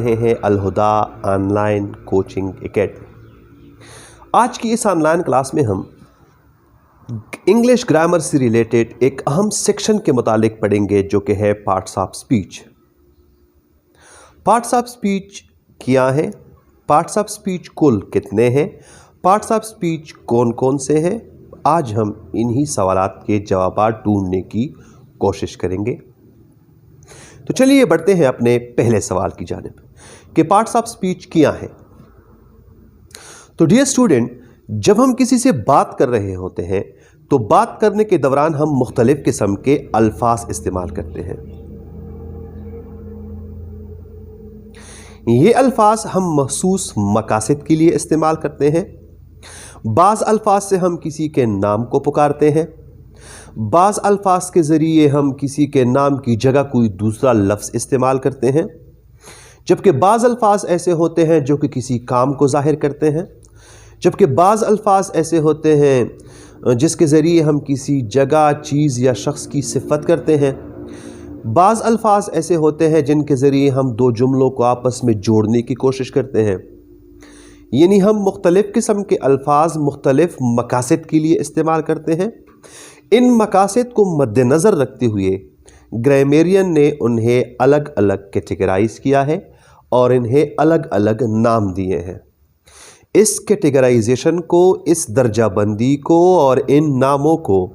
रहे हैं Al Huda online coaching academy. आज की इस ऑनलाइन क्लास में हम इंग्लिश ग्रामर से रिलेटेड एक अहम सेक्शन के मुतालिक पढ़ेंगे जो कि है parts of speech. Parts of speech क्या है, पार्ट्स ऑफ स्पीच कुल कितने हैं, पार्ट्स ऑफ स्पीच कौन कौन से हैं, आज हम इन्हीं सवालात के जवाब ढूंढने की कोशिश करेंगे। तो चलिए बढ़ते हैं अपने पहले सवाल की जानिब कि पार्ट्स ऑफ स्पीच क्या है। तो डियर स्टूडेंट, जब हम किसी से बात कर रहे होते हैं तो बात करने के दौरान हम मुख्तलिफ किस्म के अल्फाज इस्तेमाल करते हैं। ये अल्फाज हम मखसूस मकासद के लिए इस्तेमाल करते हैं। बाज़ अल्फाज से हम किसी के नाम को पुकारते हैं, बाज़ अल्फाज के ज़रिए हम किसी के नाम की जगह कोई दूसरा लफ्ज़ इस्तेमाल करते हैं, जबकि बाज़ अल्फाज ऐसे होते हैं जो कि किसी काम को ज़ाहिर करते हैं, जबकि बाज़ अल्फाज ऐसे होते हैं जिसके ज़रिए हम किसी जगह, चीज़ या शख्स की सिफत करते हैं। बाज़ अल्फाज ऐसे होते हैं जिनके ज़रिए हम दो जुमलों को आपस में जोड़ने की कोशिश करते हैं। यानी हम मुख्तलिफ़ किस्म के अल्फाज मुख्तलिफ़ मकासद के लिए इस्तेमाल करते हैं। इन मकासद को मद्देनज़र रखते हुए ग्रामेरियन ने उन्हें अलग अलग कैटेगराइज़ किया है और इन्हें अलग अलग नाम दिए हैं। इस कैटेगराइजेशन को, इस दर्जाबंदी को और इन नामों को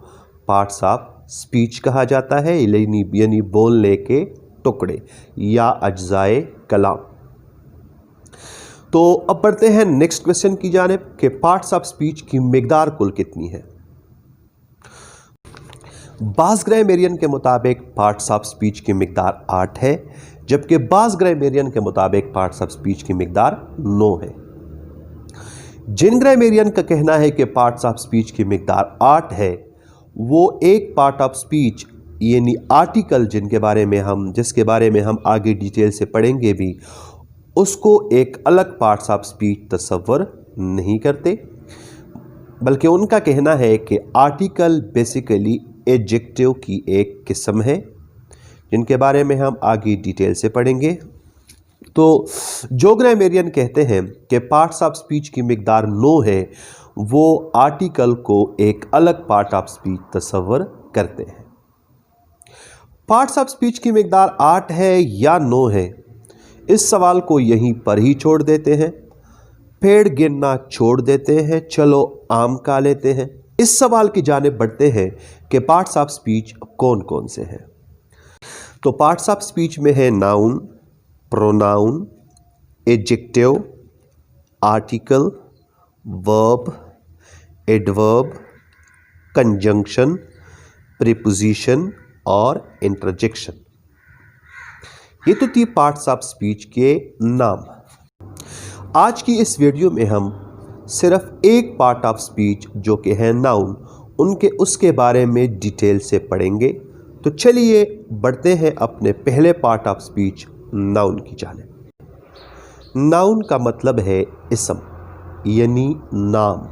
पार्ट्स ऑफ स्पीच कहा जाता है, यानी बोलने के टुकड़े या अज्जाए कलाम। तो अब बढ़ते हैं नेक्स्ट क्वेश्चन की जानिब कि पार्ट्स ऑफ स्पीच की मिकदार कुल कितनी है। बाज़ ग्रामेरियन के मुताबिक पार्ट्स ऑफ स्पीच की मिकदार 8 है, जबकि बाज़ ग्रामेरियन के मुताबिक पार्ट्स ऑफ स्पीच की मिकदार 9 है। जिन ग्रामेरियन का कहना है कि पार्ट्स ऑफ स्पीच की मिकदार 8 है, वो एक पार्ट ऑफ स्पीच यानी आर्टिकल जिसके बारे में हम आगे डिटेल से पढ़ेंगे भी, उसको एक अलग पार्ट्स ऑफ स्पीच तस्वर नहीं करते, बल्कि उनका कहना है कि आर्टिकल बेसिकली एडजेक्टिव की एक किस्म है, जिनके बारे में हम आगे डिटेल से पढ़ेंगे। तो जो ग्रामेरियन कहते हैं कि पार्ट्स ऑफ स्पीच की मिकदार 9 है, वो आर्टिकल को एक अलग पार्ट ऑफ स्पीच तस्वर करते हैं। पार्ट्स ऑफ स्पीच की मिकदार 8 है या 9 है, इस सवाल को यहीं पर ही छोड़ देते हैं, पेड़ गिनना छोड़ देते हैं, चलो आम का लेते हैं। इस सवाल की जानिब बढ़ते हैं कि पार्ट्स ऑफ स्पीच कौन कौन से हैं। तो पार्ट्स ऑफ स्पीच में है noun, pronoun, adjective, article, verb, adverb, conjunction, preposition और इंटरजेक्शन। ये तो थी पार्ट्स ऑफ स्पीच के नाम। आज की इस वीडियो में हम सिर्फ एक पार्ट ऑफ स्पीच जो कि है नाउन, उसके बारे में डिटेल से पढ़ेंगे। तो चलिए बढ़ते हैं अपने पहले पार्ट ऑफ स्पीच नाउन की जानिब। नाउन का मतलब है इसम यानी नाम।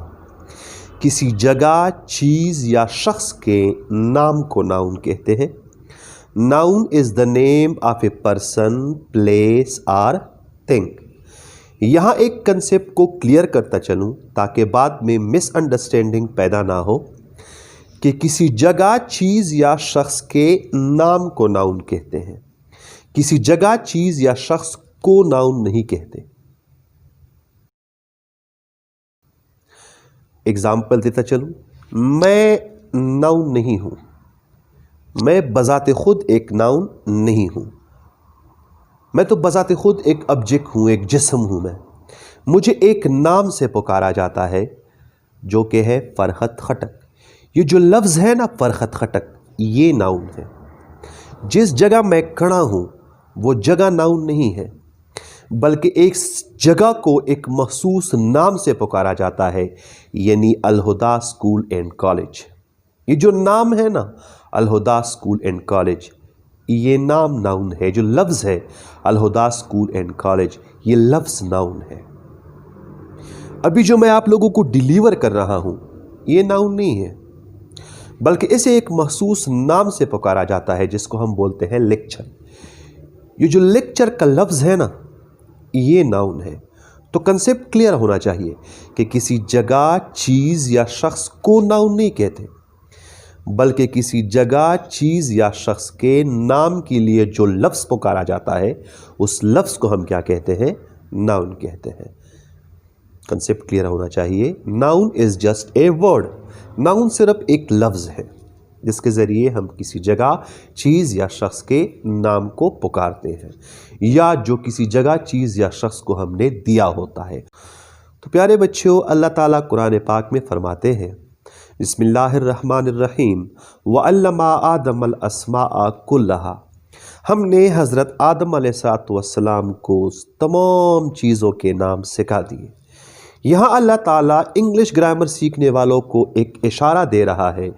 किसी जगह, चीज़ या शख्स के नाम को नाउन कहते हैं। Noun is the name of a person, place और थिंग। यहाँ एक कंसेप्ट को क्लियर करता चलूँ ताकि बाद में मिसअंडरस्टैंडिंग पैदा ना हो कि किसी जगह, चीज़ या शख्स के नाम को नाउन कहते हैं, किसी जगह, चीज़ या शख्स को नाउन नहीं कहते। एग्जाम्पल देता चलूँ, मैं नाउन नहीं हूँ, मैं बज़ाते खुद एक नाउन नहीं हूँ, मैं तो बज़ाते खुद एक ऑब्जेक्ट हूँ, एक जिस्म हूँ। मुझे एक नाम से पुकारा जाता है जो कि है फरहत खटक। ये जो लफ्ज़ है ना फरहत खटक, ये नाउन है। जिस जगह मैं खड़ा हूँ वो जगह नाउन नहीं है, बल्कि एक जगह को एक मखसूस नाम से पुकारा जाता है, यानी अलहुदा स्कूल एंड कॉलेज। ये जो नाम है ना अलहुदा स्कूल एंड कॉलेज, ये नाम नाउन है। जो लफ्ज़ है अलहुदा स्कूल एंड कॉलेज, ये लफ्ज़ नाउन है। अभी जो मैं आप लोगों को डिलीवर कर रहा हूँ, ये नाउन नहीं है, बल्कि इसे एक मखसूस नाम से पुकारा जाता है जिसको हम बोलते हैं लेक्चर। ये जो लेक्चर का लफ्ज़ है ना, یہ नाउन है। तो कंसेप्ट क्लियर होना चाहिए कि किसी जगह चीज़ या शख्स को नाउन नहीं कहते, बल्कि किसी जगह चीज़ या शख्स के नाम के लिए जो लफ्ज़ पुकारा जाता है उस लफ्ज़ को हम क्या कहते हैं? नाउन कहते हैं। कंसेप्ट क्लियर होना चाहिए। Noun is just a word. Noun सिर्फ एक लफ्ज़ है जिसके ज़रिए हम किसी जगह चीज़ या शख्स के नाम को पुकारते हैं, या जो किसी जगह चीज़ या शख्स को हमने दिया होता है। तो प्यारे बच्चों, अल्लाह ताला कुरान पाक में फरमाते हैं, बिस्मिल्लाहिर्रहमानिर्रहीम वअल्लमा आदमल अस्माअ कुल्लहा। हमने हज़रत आदम अलैहिस्सलाम को तमाम चीज़ों के नाम सिखा दिए। यहाँ अल्लाह ताला इंग्लिश ग्रामर सीखने वालों को एक इशारा दे रहा है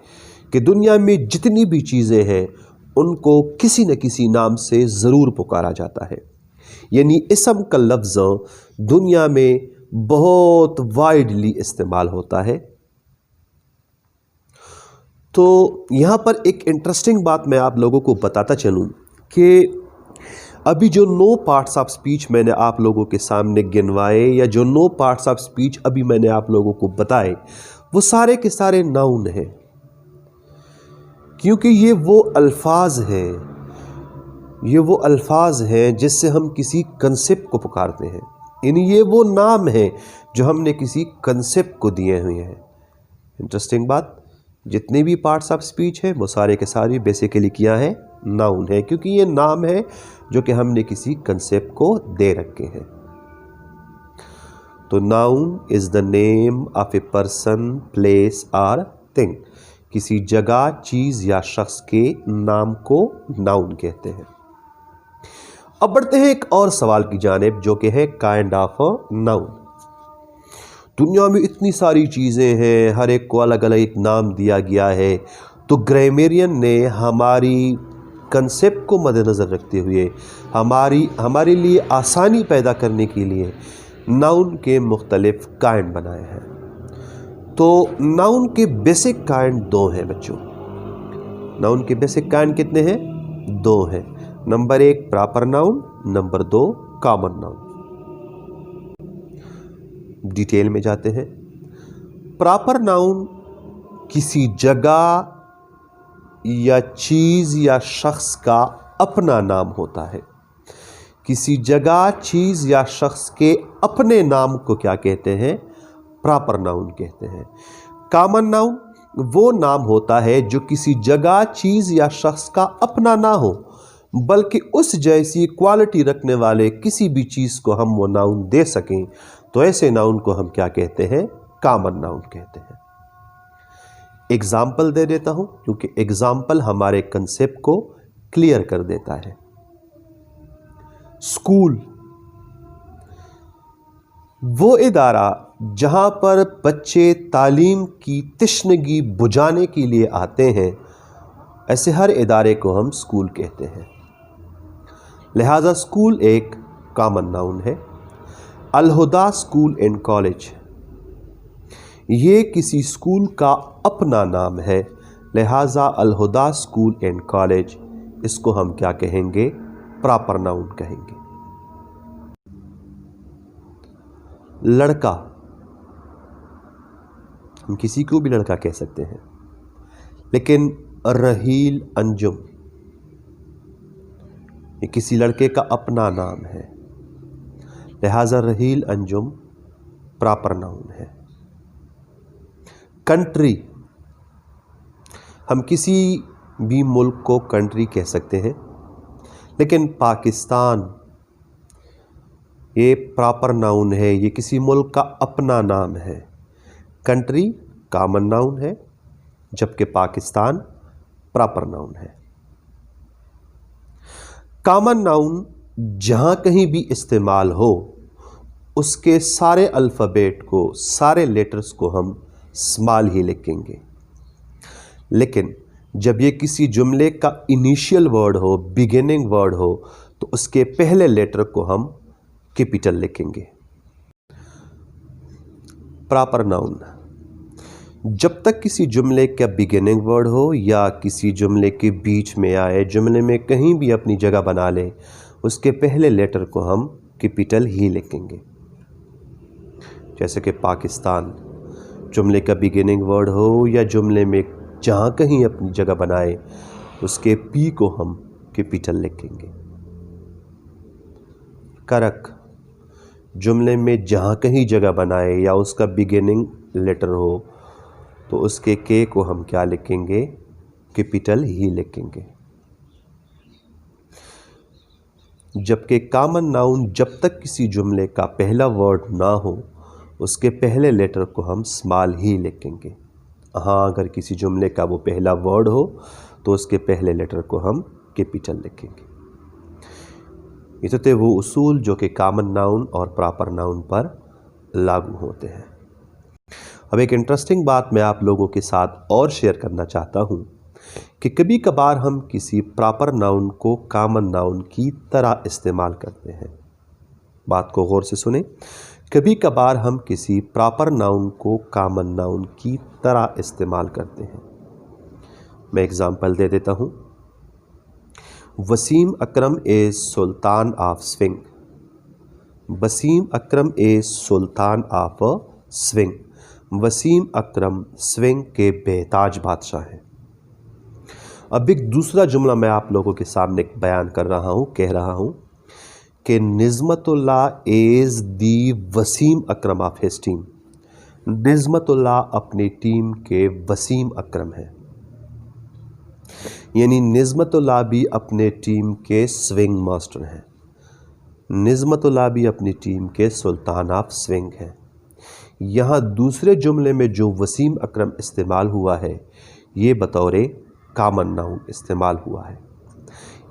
कि दुनिया में जितनी भी चीज़ें हैं उनको किसी न किसी नाम से ज़रूर पुकारा जाता है। यानी इसम का लफ्ज़ दुनिया में बहुत वाइडली इस्तेमाल होता है। तो यहाँ पर एक इंटरेस्टिंग बात मैं आप लोगों को बताता चलूँ कि अभी जो 9 पार्ट्स ऑफ स्पीच मैंने आप लोगों के सामने गिनवाए, या जो 9 पार्ट्स ऑफ स्पीच अभी मैंने आप लोगों को बताए, वो सारे के सारे नाउन हैं, क्योंकि ये वो अल्फाज हैं जिससे हम किसी कंसेप्ट को पुकारते हैं। यानी ये वो नाम हैं जो हमने किसी कंसेप्ट को दिए हुए हैं। इंटरेस्टिंग बात, जितने भी पार्ट्स ऑफ स्पीच हैं वो सारे के सारे बेसिकली क्या है? नाउन है, क्योंकि ये नाम है जो कि हमने किसी कंसेप्ट को दे रखे हैं। तो noun is the name of a person, place और थिंग। किसी जगह, चीज़ या शख्स के नाम को नाउन कहते हैं। अब बढ़ते हैं एक और सवाल की जानिब, जो कि है काइंड ऑफ नाउन। दुनिया में इतनी सारी चीज़ें हैं, हर एक को अलग अलग एक नाम दिया गया है। तो ग्रामरियन ने हमारी कंसेप्ट को मद्देनज़र रखते हुए हमारे लिए आसानी पैदा करने के लिए नाउन के मुख्तलिफ काइंड बनाए हैं। तो नाउन के बेसिक काइंड 2 हैं बच्चों। नाउन के बेसिक काइंड कितने हैं? 2 हैं। Number 1 proper noun, number 2 common noun. Detail में जाते हैं। प्रॉपर नाउन किसी जगह या चीज़ या शख्स का अपना नाम होता है। किसी जगह, चीज़ या शख्स के अपने नाम को क्या कहते हैं? प्रॉपर नाउन कहते हैं। कॉमन नाउन वो नाम होता है जो किसी जगह, चीज़ या शख्स का अपना ना हो, बल्कि उस जैसी क्वालिटी रखने वाले किसी भी चीज़ को हम वो नाउन दे सकें। तो ऐसे नाउन को हम क्या कहते हैं? कॉमन नाउन कहते हैं। एग्जाम्पल दे देता हूं, क्योंकि एग्जाम्पल हमारे कंसेप्ट को क्लियर कर देता है। स्कूल वो इदारा जहां पर बच्चे तालीम की तशनगी बुझाने के लिए आते हैं, ऐसे हर इदारे को हम स्कूल कहते हैं। लिहाजा स्कूल एक कॉमन नाउन है। अल-हुदा स्कूल एंड कॉलेज, ये किसी स्कूल का अपना नाम है। लिहाजा अल-हुदा स्कूल एंड कॉलेज, इसको हम क्या कहेंगे? प्रॉपर नाउन कहेंगे। लड़का, हम किसी को भी लड़का कह सकते हैं, लेकिन रहील अंजुम, ये किसी लड़के का अपना नाम है। लिहाजा रहील अंजुम प्रॉपर नाउन है। कंट्री, हम किसी भी मुल्क को कंट्री कह सकते हैं, लेकिन पाकिस्तान ये प्रॉपर नाउन है, ये किसी मुल्क का अपना नाम है। कंट्री कॉमन नाउन है, जबकि पाकिस्तान प्रॉपर नाउन है। कॉमन नाउन जहाँ कहीं भी इस्तेमाल हो, उसके सारे अल्फ़ाबेट को, सारे लेटर्स को हम स्मॉल ही लिखेंगे। लेकिन जब ये किसी जुमले का इनिशियल वर्ड हो, बिगिनिंग वर्ड हो, तो उसके पहले लेटर को हम कैपिटल लिखेंगे। प्रॉपर नाउन जब तक किसी जुमले का बिगिनिंग वर्ड हो या किसी जुमले के बीच में आए, जुमले में कहीं भी अपनी जगह बना ले, उसके पहले लेटर को हम कैपिटल ही लिखेंगे। जैसे कि पाकिस्तान जुमले का बिगिनिंग वर्ड हो या जुमले में जहाँ कहीं अपनी जगह बनाए उसके पी को हम कैपिटल लिखेंगे। करक जुमले में जहाँ कहीं जगह बनाए या उसका बिगिनिंग लेटर हो तो उसके के को हम क्या लिखेंगे, कैपिटल ही लिखेंगे। जबकि कॉमन नाउन जब तक किसी जुमले का पहला वर्ड ना हो उसके पहले लेटर को हम स्मॉल ही लिखेंगे। हाँ, अगर किसी जुमले का वो पहला वर्ड हो तो उसके पहले लेटर को हम कैपिटल लिखेंगे। ये तो थे वो उसूल जो कि कॉमन नाउन और प्रॉपर नाउन पर लागू होते हैं। अब एक इंटरेस्टिंग बात मैं आप लोगों के साथ और शेयर करना चाहता हूँ कि कभी कभार हम किसी प्रॉपर नाउन को कॉमन नाउन की तरह इस्तेमाल करते हैं। बात को गौर से सुने, कभी कभार हम किसी प्रॉपर नाउन को कॉमन नाउन की तरह इस्तेमाल करते हैं। मैं एग्जांपल दे देता हूँ। Wasim Akram is sultan of swing. Wasim Akram is sultan of swing. Wasim Akram swing के बेताज बादशाह हैं। अब एक दूसरा जुमला मैं आप लोगों के सामने बयान कर रहा हूँ, कह रहा हूँ कि Nizmatullah is the Wasim Akram of his team. Nizmatullah अपनी टीम के वसीम अकरम हैं, यानी निज़मतुल्लाह भी अपने टीम के स्विंग मास्टर हैं। निज़मतुल्लाह भी अपनी टीम के सुल्तान ऑफ स्विंग हैं। यहाँ दूसरे जुमले में जो वसीम अकरम इस्तेमाल हुआ है ये बतौर कॉमन नाउन इस्तेमाल हुआ है।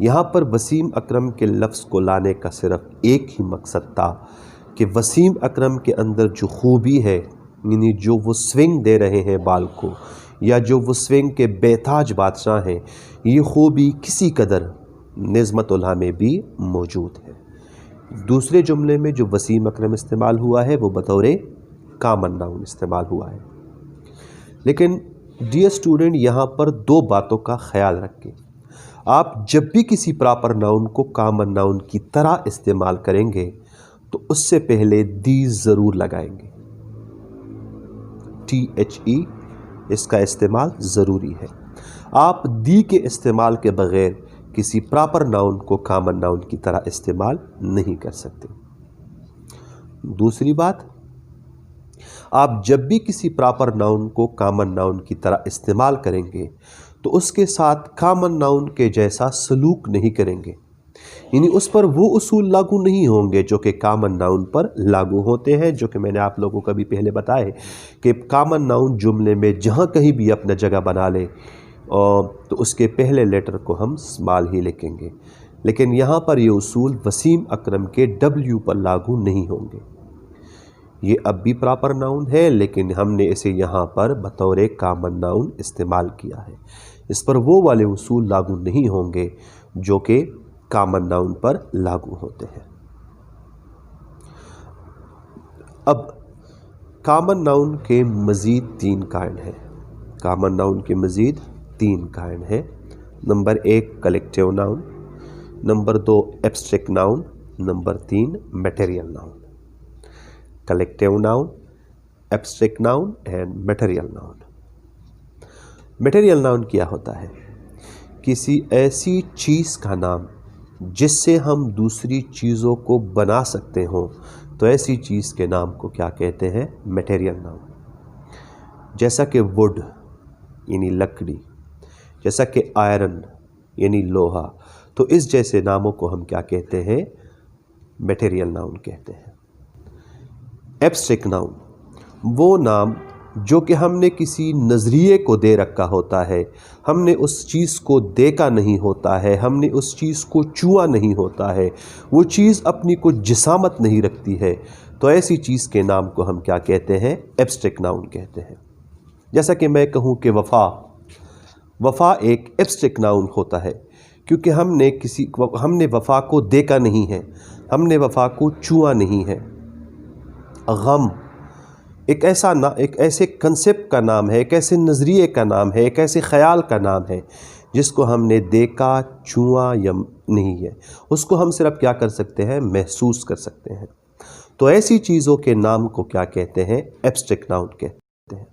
यहाँ पर वसीम अकरम के लफ्ज़ को लाने का सिर्फ एक ही मकसद था कि वसीम अकरम के अंदर जो खूबी है, यानी जो वो स्विंग दे रहे हैं बाल को, या जो वो स्विंग के बेताज बादशाह हैं, ये खूबी किसी कदर निज़मतुल्लाह में भी मौजूद है। दूसरे जुमले में जो वसीम अकरम इस्तेमाल हुआ है वो बतौर कॉमन नाउन इस्तेमाल हुआ है। लेकिन डियर स्टूडेंट, यहाँ पर दो बातों का ख्याल रखें। आप जब भी किसी प्रॉपर नाउन को कॉमन नाउन की तरह इस्तेमाल करेंगे तो उससे पहले दी ज़रूर लगाएंगे। THE इसका इस्तेमाल ज़रूरी है। आप दी के इस्तेमाल के बग़ैर किसी प्रॉपर नाउन को कॉमन नाउन की तरह इस्तेमाल नहीं कर सकते। दूसरी बात, आप जब भी किसी प्रॉपर नाउन को कॉमन नाउन की तरह इस्तेमाल करेंगे तो उसके साथ कॉमन नाउन के जैसा सलूक नहीं करेंगे, यानी उस पर वो उसूल लागू नहीं होंगे जो कि कॉमन नाउन पर लागू होते हैं, जो कि मैंने आप लोगों को भी पहले बताए कि कॉमन नाउन जुमले में जहाँ कहीं भी अपना जगह बना ले तो उसके पहले लेटर को हम स्मॉल ही लिखेंगे। लेकिन यहाँ पर ये उसूल वसीम अकरम के W पर लागू नहीं होंगे। ये अब भी प्रॉपर नाउन है लेकिन हमने इसे यहाँ पर बतौर कॉमन नाउन इस्तेमाल किया है। इस पर वो वाले उसूल लागू नहीं होंगे जो कि कॉमन नाउन पर लागू होते हैं। अब कॉमन नाउन के मज़ीद 3 काइंड हैं। कॉमन नाउन के मज़ीद 3 काइंड हैं। Number 1 collective noun, number 2 abstract noun, number 3 material noun. Collective noun, abstract noun and material noun. Material noun क्या होता है? किसी ऐसी चीज़ का नाम जिससे हम दूसरी चीज़ों को बना सकते हों, तो ऐसी चीज़ के नाम को क्या कहते हैं? Material noun. जैसा कि वुड यानी लकड़ी, जैसा कि आयरन यानी लोहा, तो इस जैसे नामों को हम क्या कहते हैं? मटेरियल नाउन कहते हैं। एब्स्ट्रैक्ट नाउन वो नाम जो कि हमने किसी नज़रिए को दे रखा होता है, हमने उस चीज़ को देखा नहीं होता है, हमने उस चीज़ को छुआ नहीं होता है, वो चीज़ अपनी को जिसामत नहीं रखती है, तो ऐसी चीज़ के नाम को हम क्या कहते हैं? एब्स्ट्रैक्ट नाउन कहते हैं। जैसा कि मैं कहूँ कि वफ़ा एक एब्स्ट्रैक्ट नाउन होता है क्योंकि हमने वफ़ा को देखा नहीं है, हमने वफ़ा को छुआ नहीं है। गम एक ऐसे कंसेप्ट का नाम है, एक ऐसे नज़रिए का नाम है, एक ऐसे ख़याल का नाम है جس کو ہم نے دیکھا، چھوا یا نہیں ہے، اس کو ہم صرف کیا کر سکتے ہیں؟ محسوس کر سکتے ہیں۔ تو ایسی چیزوں کے نام کو کیا کہتے ہیں؟ ایبسٹریکٹ ناؤن کہتے ہیں۔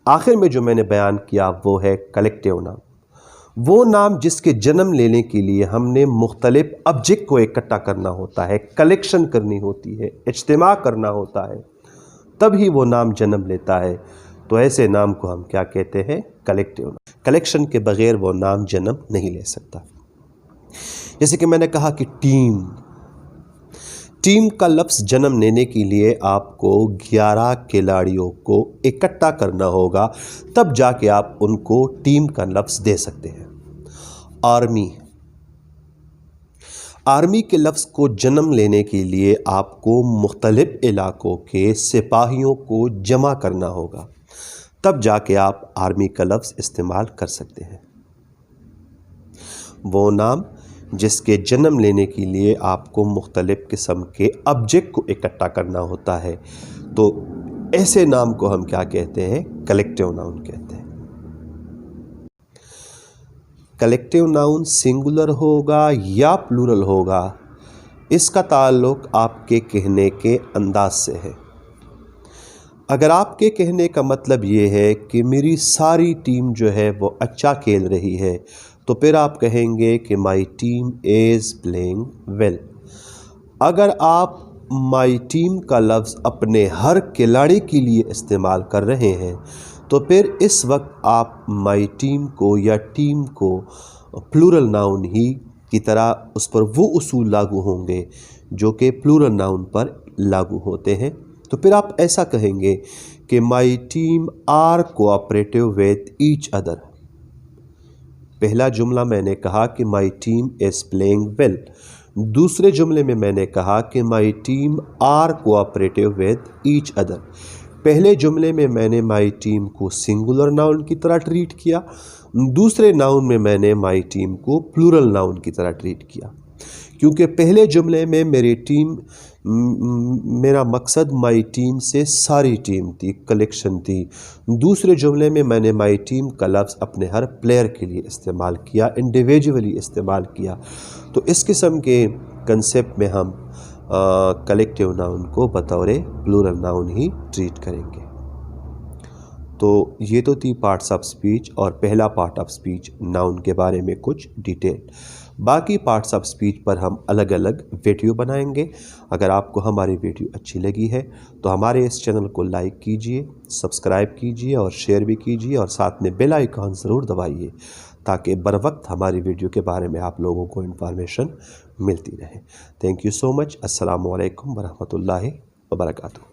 آخر میں جو میں نے بیان کیا وہ ہے کلیکٹیو نام۔ وہ نام جس کے جنم لینے کے لیے ہم نے مختلف آبجیکٹ کو اکٹھا کرنا ہوتا ہے، کلیکشن کرنی ہوتی ہے، اجتماع کرنا ہوتا ہے، تب ہی وہ نام جنم لیتا ہے۔ تو ایسے نام کو ہم کیا کہتے ہیں؟ کلیکٹیو نام۔ کلیکشن کے بغیر وہ نام جنم نہیں لے سکتا۔ جیسے کہ میں نے کہا کہ ٹیم کا لفظ جنم لینے کے لیے آپ کو 11 کھلاڑیوں کو اکٹھا کرنا ہوگا، تب جا کے آپ ان کو ٹیم کا لفظ دے سکتے ہیں۔ آرمی کے لفظ کو جنم لینے کے لیے آپ کو مختلف علاقوں کے سپاہیوں کو جمع کرنا ہوگا، تب جا کے آپ آرمی کا لفظ استعمال کر سکتے ہیں۔ وہ نام جس کے جنم لینے کے لیے آپ کو مختلف قسم کے آبجیکٹ کو اکٹھا کرنا ہوتا ہے، تو ایسے نام کو ہم کیا کہتے ہیں؟ کلیکٹیو ناؤن کہتے ہیں۔ کلیکٹیو ناؤن سنگولر ہوگا یا پلورل ہوگا، اس کا تعلق آپ کے کہنے کے انداز سے ہے۔ اگر آپ کے کہنے کا مطلب یہ ہے کہ میری ساری ٹیم جو ہے وہ اچھا کھیل رہی ہے، تو پھر آپ کہیں گے کہ my team is playing well. اگر آپ مائی ٹیم کا لفظ اپنے ہر کھلاڑی کے لیے استعمال کر رہے ہیں، تو پھر اس وقت آپ مائی ٹیم کو یا ٹیم کو پلورل ناؤن ہی کی طرح اس پر وہ اصول لاگو ہوں گے جو کہ پلورل ناؤن پر لاگو ہوتے ہیں۔ تو پھر آپ ایسا کہیں گے کہ my team are cooperative with each other. پہلا جملہ میں نے کہا کہ my team is playing well, دوسرے جملے میں میں نے کہا کہ my team are cooperative with each other. پہلے جملے میں نے مائی ٹیم کو سنگولر ناؤن کی طرح ٹریٹ کیا، دوسرے ناؤن میں نے مائی ٹیم کو پلورل ناؤن کی طرح ٹریٹ کیا، کیونکہ پہلے جملے میں میرا مقصد مائی ٹیم سے ساری ٹیم تھی، کلیکشن تھی۔ دوسرے جملے میں نے مائی ٹیم کا لفظ اپنے ہر پلیئر کے لیے استعمال کیا، انڈیویجولی استعمال کیا۔ تو اس قسم کے کنسیپٹ میں ہم کلیکٹیو ناؤن کو بطور پلورل ناؤن ہی ٹریٹ کریں گے۔ تو یہ تو تھی پارٹس آف سپیچ اور پہلا پارٹ آف سپیچ ناؤن کے بارے میں کچھ ڈیٹیل۔ باقی پارٹس آف سپیچ پر ہم الگ الگ ویڈیو بنائیں گے۔ اگر آپ کو ہماری ویڈیو اچھی لگی ہے تو ہمارے اس چینل کو لائک کیجئے، سبسکرائب کیجئے اور شیئر بھی کیجئے، اور ساتھ میں بیل آئیکن ضرور دبائیے تاکہ بر وقت ہماری ویڈیو کے بارے میں آپ لوگوں کو انفارمیشن ملتی رہے۔ تھینک یو سو مچ۔ السلام علیکم ورحمۃ اللہ وبرکاتہ۔